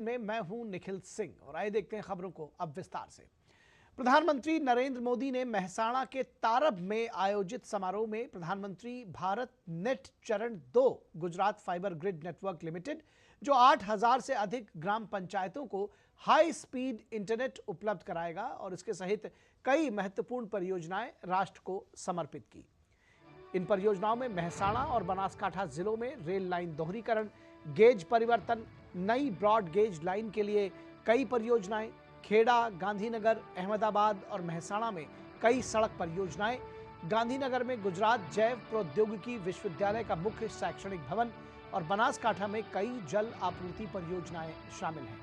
में मैं हूं निखिल सिंह और आइए देखते हैं खबरों को अब विस्तार से। प्रधानमंत्री नरेंद्र मोदी ने मेहसाणा के तारब में आयोजित समारोह में प्रधानमंत्री भारत नेट चरण 2 Gujarat fibre grid network limited, जो 8,000 से अधिक ग्राम पंचायतों को हाई स्पीड इंटरनेट उपलब्ध कराएगा और इसके सहित कई महत्वपूर्ण परियोजनाएं राष्ट्र को समर्पित की। इन परियोजनाओं में मेहसाणा और बनासकांठा जिलों में रेल लाइन दोहरीकरण, गेज परिवर्तन, नई ब्रॉड गेज लाइन के लिए कई परियोजनाएं, खेड़ा, गांधीनगर, अहमदाबाद और मेहसाणा में कई सड़क परियोजनाएं, गांधीनगर में गुजरात जैव प्रौद्योगिकी विश्वविद्यालय का मुख्य शैक्षणिक भवन और बनासकांठा में कई जल आपूर्ति परियोजनाएं शामिल हैं।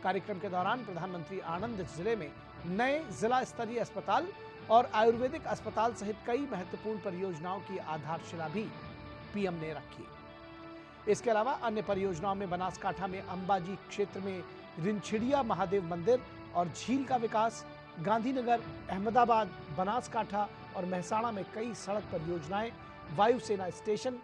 कार्यक्रम के दौरान प्रधानमंत्री आणंद जिले में नए जिला स्तरीय अस्पताल और आयुर्वेदिक अस्पताल सहित कई महत्वपूर्ण परियोजनाओं की आधारशिला भी पीएम ने रखी। इसके अलावा अन्य परियोजनाओं में बनासकांठा में अंबाजी क्षेत्र में रिंछिड़िया महादेव मंदिर और झील का विकास, गांधीनगर, अहमदाबाद, बनासकांठा और मेहसाणा में कई सड़क परियोजनाएं, वायुसेना स्टेशन,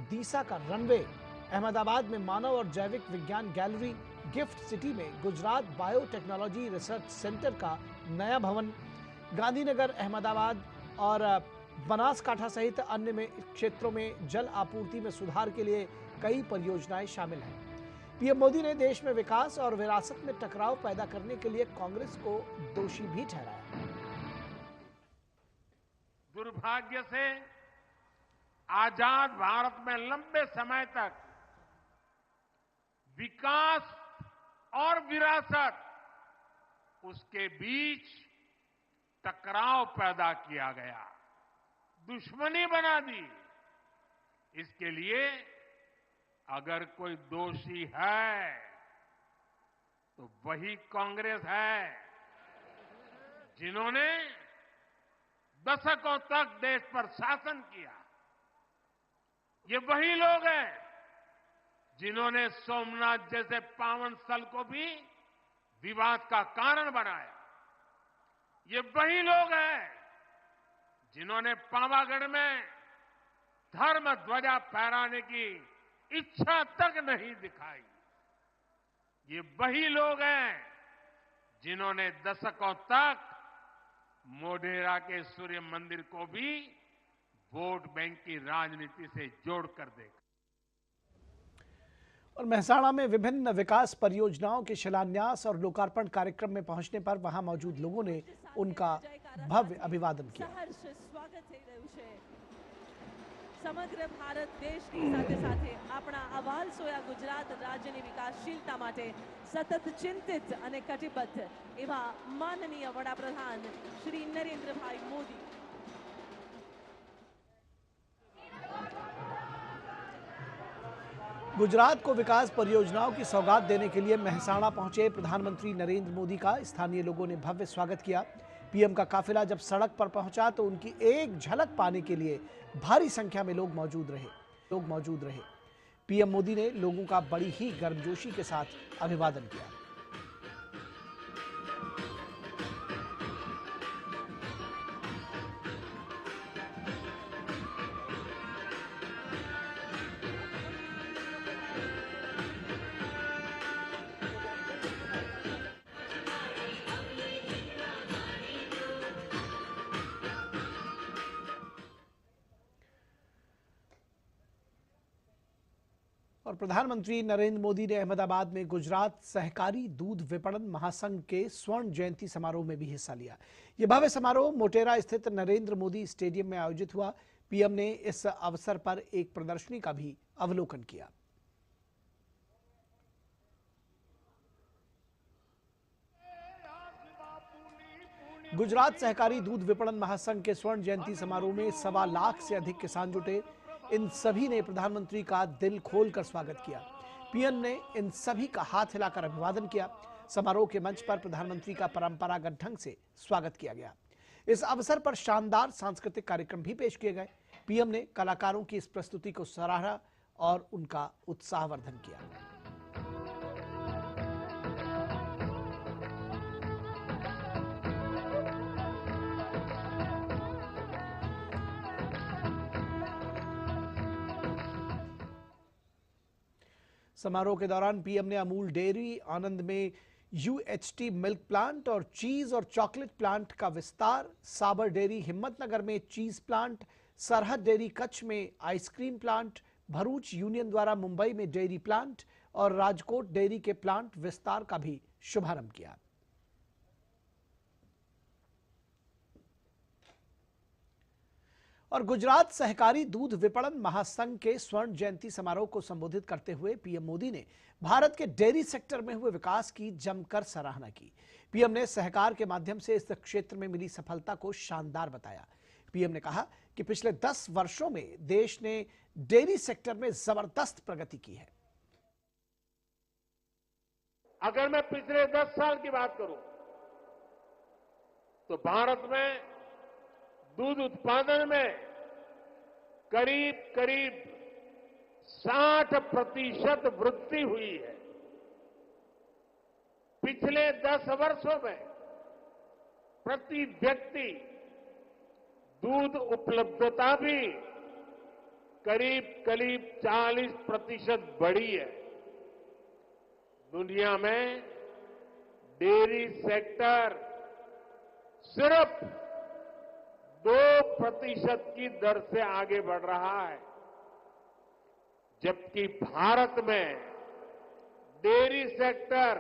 दीसा का रनवे, अहमदाबाद में मानव और जैविक विज्ञान गैलरी, गिफ्ट सिटी में गुजरात बायोटेक्नोलॉजी रिसर्च सेंटर का नया भवन, गांधीनगर, अहमदाबाद और बनासकांठा सहित अन्य में क्षेत्रों में जल आपूर्ति में सुधार के लिए कई परियोजनाएं शामिल हैं। पीएम मोदी ने देश में विकास और विरासत में टकराव पैदा करने के लिए कांग्रेस को दोषी भी ठहराया। दुर्भाग्य से आजाद भारत में लंबे समय तक विकास और विरासत, उसके बीच टकराव पैदा किया गया, दुश्मनी बना दी। इसके लिए अगर कोई दोषी है तो वही कांग्रेस है, जिन्होंने दशकों तक देश पर शासन किया। ये वही लोग हैं जिन्होंने सोमनाथ जैसे पावन स्थल को भी विवाद का कारण बनाया। ये वही लोग हैं जिन्होंने पावागढ़ में धर्म ध्वजा फहराने की इच्छा तक नहीं दिखाई। ये वही लोग हैं जिन्होंने दशकों तक मोढेरा के सूर्य मंदिर को भी वोट बैंक की राजनीति से जोड़कर देखा। और मेहसाणा में विभिन्न विकास परियोजनाओं के शिलान्यास और लोकार्पण कार्यक्रम में पहुंचने पर वहां मौजूद लोगों ने उनका भव्य अभिवादन किया। समग्र भारत देश की साथे साथे अपना अवाल सोया गुजरात राज्य की विकासशीलता माटे सतत चिंतित और कटिबद्ध एवा माननीय वडाप्रधान श्री नरेंद्र भाई मोदी। गुजरात को विकास परियोजनाओं की सौगात देने के लिए मेहसाणा पहुंचे प्रधानमंत्री नरेंद्र मोदी का स्थानीय लोगों ने भव्य स्वागत किया। पीएम का काफिला जब सड़क पर पहुंचा तो उनकी एक झलक पाने के लिए भारी संख्या में लोग मौजूद रहे। पीएम मोदी ने लोगों का बड़ी ही गर्मजोशी के साथ अभिवादन किया। और प्रधानमंत्री नरेंद्र मोदी ने अहमदाबाद में गुजरात सहकारी दूध विपणन महासंघ के स्वर्ण जयंती समारोह में भी हिस्सा लिया। यह भव्य समारोह मोटेरा स्थित नरेंद्र मोदी स्टेडियम में आयोजित हुआ। पीएम ने इस अवसर पर एक प्रदर्शनी का भी अवलोकन किया। गुजरात सहकारी दूध विपणन महासंघ के स्वर्ण जयंती समारोह में 1.25 लाख से अधिक किसान जुटे। इन सभी ने प्रधानमंत्री का दिल खोलकर स्वागत किया। पीएम ने इन सभी का हाथ हिलाकर अभिवादन किया। समारोह के मंच पर प्रधानमंत्री का परंपरागत ढंग से स्वागत किया गया। इस अवसर पर शानदार सांस्कृतिक कार्यक्रम भी पेश किए गए। पीएम ने कलाकारों की इस प्रस्तुति को सराहा और उनका उत्साहवर्धन किया। समारोह के दौरान पीएम ने अमूल डेयरी आनंद में यूएचटी मिल्क प्लांट और चीज और चॉकलेट प्लांट का विस्तार, साबर डेयरी हिम्मतनगर में चीज प्लांट, सरहद डेयरी कच्छ में आइसक्रीम प्लांट, भरूच यूनियन द्वारा मुंबई में डेयरी प्लांट और राजकोट डेयरी के प्लांट विस्तार का भी शुभारंभ किया। और गुजरात सहकारी दूध विपणन महासंघ के स्वर्ण जयंती समारोह को संबोधित करते हुए पीएम मोदी ने भारत के डेयरी सेक्टर में हुए विकास की जमकर सराहना की। पीएम ने सहकार के माध्यम से इस क्षेत्र में मिली सफलता को शानदार बताया। पीएम ने कहा कि पिछले 10 वर्षों में देश ने डेयरी सेक्टर में जबरदस्त प्रगति की है। अगर मैं पिछले 10 साल की बात करूं तो भारत में दूध उत्पादन में करीब 60% वृद्धि हुई है। पिछले 10 वर्षों में प्रति व्यक्ति दूध उपलब्धता भी करीब 40% बढ़ी है। दुनिया में डेयरी सेक्टर सिर्फ 2% की दर से आगे बढ़ रहा है, जबकि भारत में डेयरी सेक्टर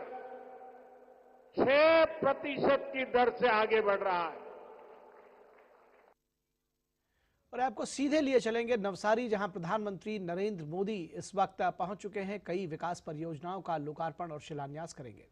6% की दर से आगे बढ़ रहा है। और आपको सीधे लिए चलेंगे नवसारी, जहां प्रधानमंत्री नरेंद्र मोदी इस वक्त पहुंच चुके हैं। कई विकास परियोजनाओं का लोकार्पण और शिलान्यास करेंगे।